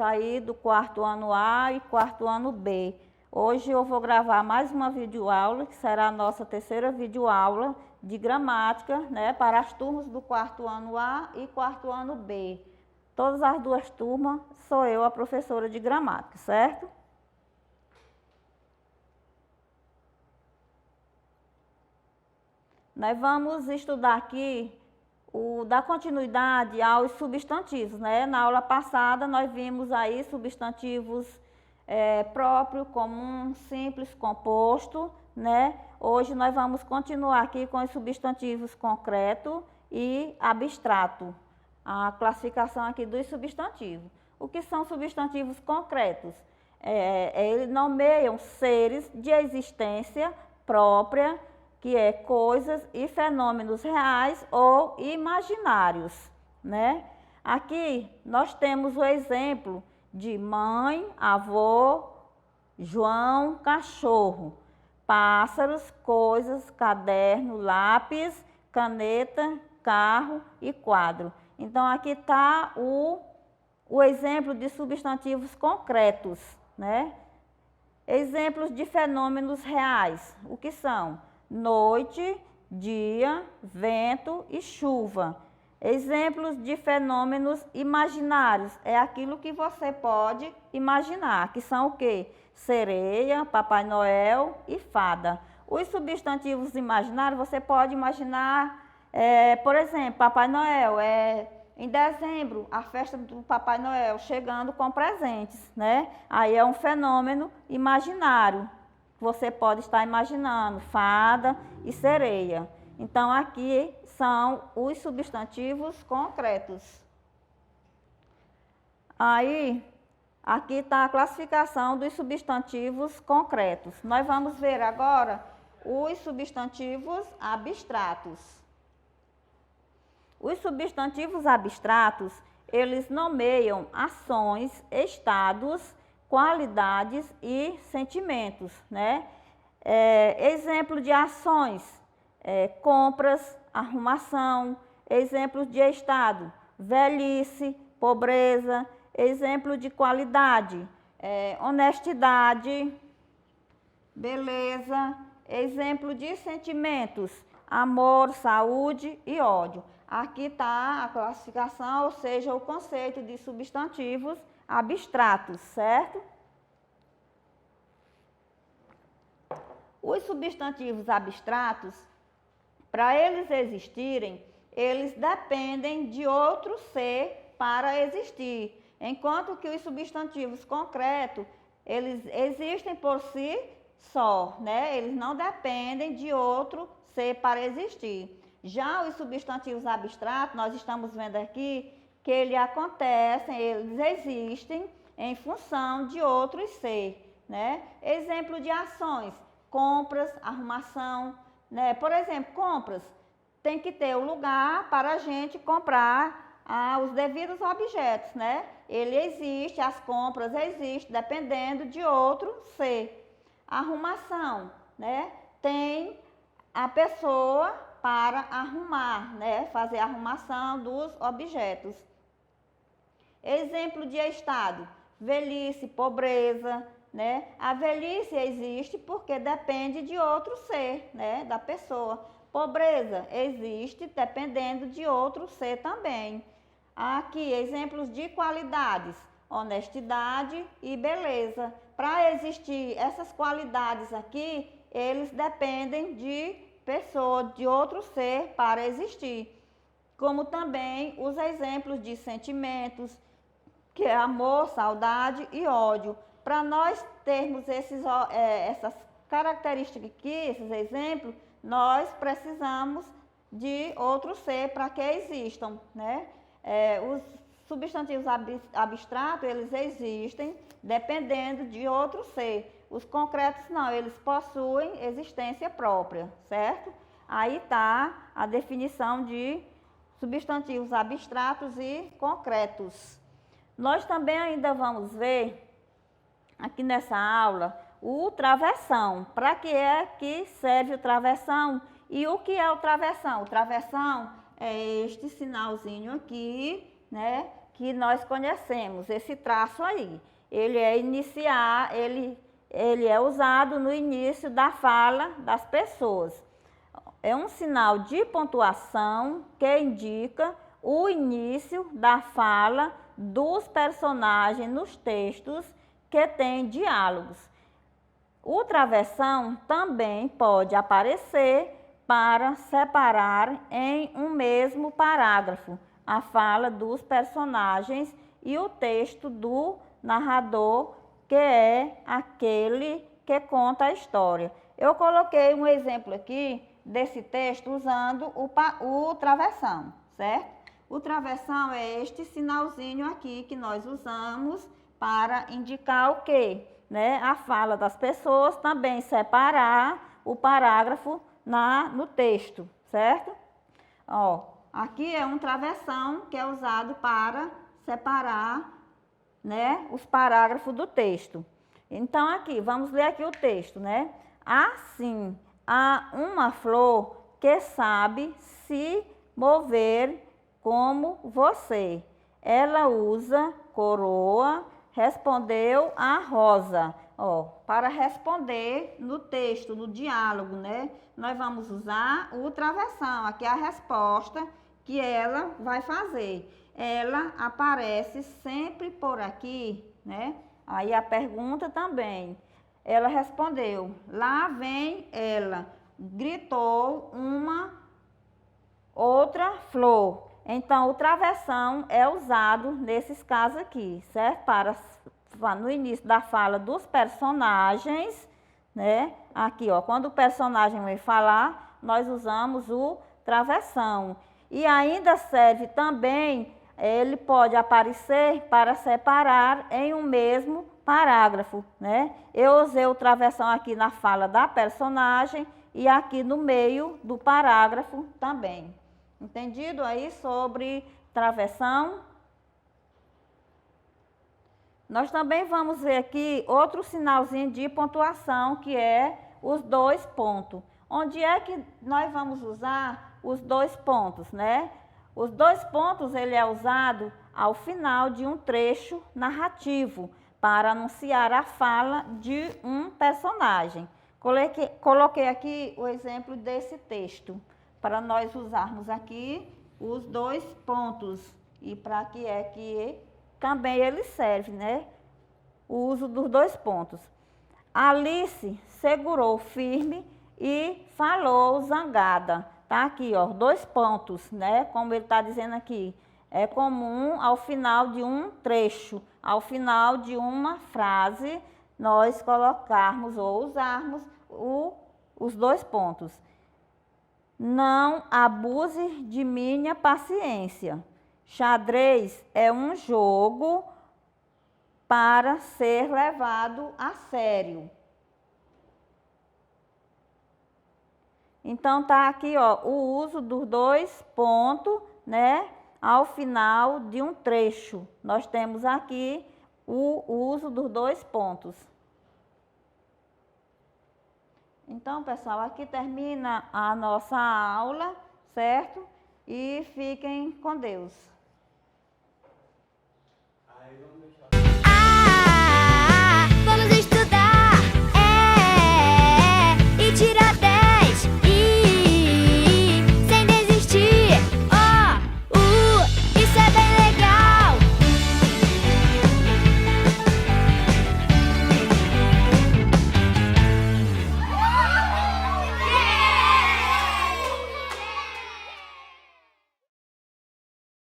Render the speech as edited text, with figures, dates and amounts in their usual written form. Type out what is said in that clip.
aí do quarto ano A e quarto ano B. Hoje eu vou gravar mais uma videoaula, que será a nossa terceira videoaula de gramática, né, para as turmas do quarto ano A e quarto ano B. Todas as duas turmas sou eu a professora de gramática, certo? Nós vamos estudar aqui dar continuidade aos substantivos, né? Na aula passada nós vimos aí substantivos próprio, comum, simples, composto, né? Hoje nós vamos continuar aqui com os substantivos concreto e abstrato. A classificação aqui dos substantivos. O que são substantivos concretos? Eles nomeiam seres de existência própria, que é coisas e fenômenos reais ou imaginários, né? Aqui nós temos o exemplo de mãe, avô, João, cachorro, pássaros, coisas, caderno, lápis, caneta, carro e quadro. Então aqui está o exemplo de substantivos concretos, né? Exemplos de fenômenos reais, o que são? Noite, dia, vento e chuva. Exemplos de fenômenos imaginários, é aquilo que você pode imaginar, que são o quê? Sereia, Papai Noel e fada. Os substantivos imaginários, você pode imaginar, por exemplo, Papai Noel, em dezembro, a festa do Papai Noel, chegando com presentes, né? Aí é um fenômeno imaginário. Você pode estar imaginando fada e sereia. Então, aqui são os substantivos concretos. Aí, aqui está a classificação dos substantivos concretos. Nós vamos ver agora os substantivos abstratos. Os substantivos abstratos, eles nomeiam ações, estados, qualidades e sentimentos, né? Exemplo de ações, compras, arrumação. Exemplos de estado, velhice, pobreza. Exemplo de qualidade, honestidade, beleza. Exemplo de sentimentos, amor, saúde e ódio. Aqui está a classificação, ou seja, o conceito de substantivos abstratos, certo? Os substantivos abstratos, para eles existirem, eles dependem de outro ser para existir, enquanto que os substantivos concretos, eles existem por si só, né? Eles não dependem de outro ser para existir. Já os substantivos abstratos, nós estamos vendo aqui que eles acontecem, eles existem em função de outros ser, né? Exemplo de ações, compras, arrumação, né? Por exemplo, compras, tem que ter um lugar para a gente comprar os devidos objetos, né? Ele existe, as compras existem, dependendo de outro ser. Arrumação, né? Tem a pessoa para arrumar, né? Fazer a arrumação dos objetos. Exemplo de estado, velhice, pobreza, né? A velhice existe porque depende de outro ser, né? Da pessoa. Pobreza existe dependendo de outro ser também. Aqui, exemplos de qualidades, honestidade e beleza. Para existir essas qualidades aqui, eles dependem de pessoa, de outro ser para existir. Como também os exemplos de sentimentos, que é amor, saudade e ódio. Para nós termos essas características aqui, esses exemplos, nós precisamos de outro ser para que existam, né? Os substantivos abstratos, eles existem dependendo de outro ser. Os concretos não, eles possuem existência própria, certo? Aí está a definição de substantivos abstratos e concretos. Nós também ainda vamos ver, aqui nessa aula, o travessão. Para que é que serve o travessão? E o que é o travessão? O travessão é este sinalzinho aqui, né? que nós conhecemos, esse traço aí. Ele é usado no início da fala das pessoas. É um sinal de pontuação que indica o início da fala dos personagens nos textos que têm diálogos. O travessão também pode aparecer para separar em um mesmo parágrafo a fala dos personagens e o texto do narrador, que é aquele que conta a história. Eu coloquei um exemplo aqui desse texto usando o travessão, certo? O travessão é este sinalzinho aqui que nós usamos para indicar o quê? Né? A fala das pessoas, também separar o parágrafo no texto, certo? Ó, aqui é um travessão que é usado para separar, né, os parágrafos do texto. Então, aqui, vamos ler aqui o texto, né? Assim, há uma flor que sabe se mover como você. Ela usa coroa, respondeu a rosa. Ó, para responder no texto, no diálogo, né? Nós vamos usar o travessão. Aqui é a resposta que ela vai fazer. Ela aparece sempre por aqui, né? Aí a pergunta também. Ela respondeu, lá vem ela, gritou uma outra flor. Então, o travessão é usado nesses casos aqui, certo? Para no início da fala dos personagens, né? Aqui, ó, quando o personagem vem falar, nós usamos o travessão. E ainda serve também, ele pode aparecer para separar em um mesmo parágrafo, né? Eu usei o travessão aqui na fala da personagem e aqui no meio do parágrafo também. Entendido aí sobre travessão? Nós também vamos ver aqui outro sinalzinho de pontuação, que é os 2 pontos. Onde é que nós vamos usar os 2 pontos, né? Os 2 pontos, ele é usado ao final de um trecho narrativo, para anunciar a fala de um personagem. Coloquei aqui o exemplo desse texto, para nós usarmos aqui os 2 pontos. E para que é que também ele serve, né? O uso dos 2 pontos. Alice segurou firme e falou zangada. Tá aqui, ó, 2 pontos, né? Como ele está dizendo aqui. É comum ao final de um trecho, ao final de uma frase, nós colocarmos ou usarmos os 2 pontos. Não abuse de minha paciência. Xadrez é um jogo para ser levado a sério. Então, tá aqui, ó, o uso dos 2 pontos, né, ao final de um trecho. Nós temos aqui o uso dos 2 pontos. Então, pessoal, aqui termina a nossa aula, certo? E fiquem com Deus.